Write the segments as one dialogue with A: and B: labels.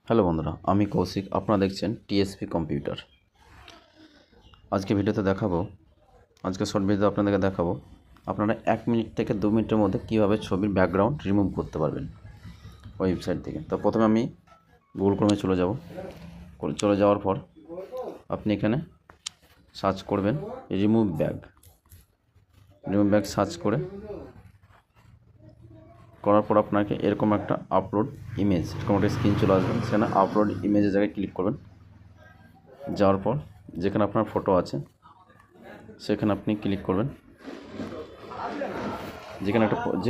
A: Hello বন্ধুরা, আমি কৌশিক। আপনারা দেখছেন টিএসপি কম্পিউটার। আজকে শর্ট ভিডিওতে আপনাদেরকে দেখাবো আপনারা 1 মিনিট থেকে 2 মিনিটের মধ্যে কীভাবে ছবির ব্যাকগ্রাউন্ড রিমুভ করতে পারবেন ওয়েবসাইট থেকে। তো প্রথমে আমি গুগল ক্রোমে চলে যাওয়ার পর আপনি এখানে সার্চ করবেন রিমুভ ব্যাগ সার্চ করার পর আপনাকে এরকম একটা আপলোড ইমেজ, এরকম একটা স্ক্রিন চলে আসবে। সেখানে আপলোড ইমেজের জায়গায় ক্লিক করবেন। যাওয়ার পর যেখানে আপনার ফটো আছে সেখানে আপনি ক্লিক করবেন। যে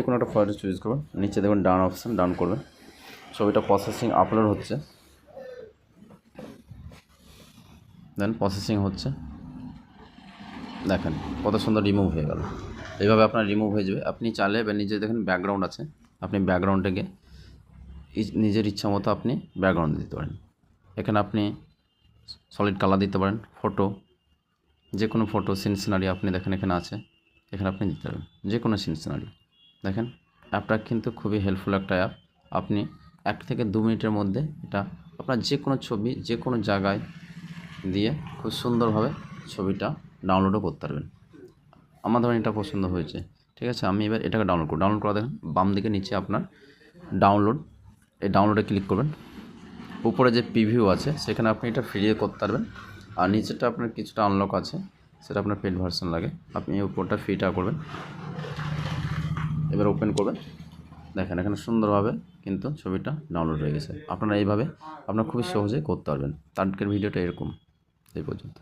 A: কোনো একটা ফটো চুজ করবেন। নিচে দেখুন ডান অপশান, ডান করবেন। ছবিটা প্রসেসিং আপলোড হচ্ছে, প্রসেসিং হচ্ছে। দেখেন কত সুন্দর রিমুভ হয়ে গেল। এইভাবে আপনার রিমুভ হয়ে যাবে। আপনি চাইলে বা নিজে দেখেন ব্যাকগ্রাউন্ড আছে, আপনি ব্যাকগ্রাউন্ডটাকে নিজের ইচ্ছা মতো আপনি ব্যাকগ্রাউন্ড দিতে পারেন। এখানে আপনি সলিড কালার দিতে পারেন, যে কোনো ফটো সিন সিনারি আপনি দেখেন এখানে আছে, এখানে আপনি দিতে পারবেন যে কোনো সিন সিনারি। দেখেন অ্যাপটা কিন্তু খুবই হেল্পফুল একটা অ্যাপ। আপনি 1 থেকে 2 মিনিটের মধ্যে এটা আপনার যে কোনো ছবি যে কোনো জায়গায় দিয়ে খুব সুন্দরভাবে ছবিটা ডাউনলোডও করতে পারবেন। আমার ধরেন এটা পছন্দ হয়েছে, ঠিক আছে, আমি এবার এটাকে ডাউনলোড করা। দেখেন বাম দিকে নিচে আপনার ডাউনলোডে ক্লিক করবেন। উপরে যে প্রিভিউ আছে সেখানে আপনি এটা ফ্রিতে করতে পারবেন। আর নিচেটা আপনার কিছুটা আনলক আছে, সেটা আপনার পেড ভার্সন লাগে। আপনি উপরটা ফ্রিটা করবেন, এবার ওপেন করবেন। দেখেন এখানে সুন্দরভাবে কিন্তু ছবিটা ডাউনলোড হয়ে গেছে। আপনারা এইভাবে খুবই সহজে করতে পারবেন। আজকের ভিডিওটা এরকম, এই পর্যন্ত।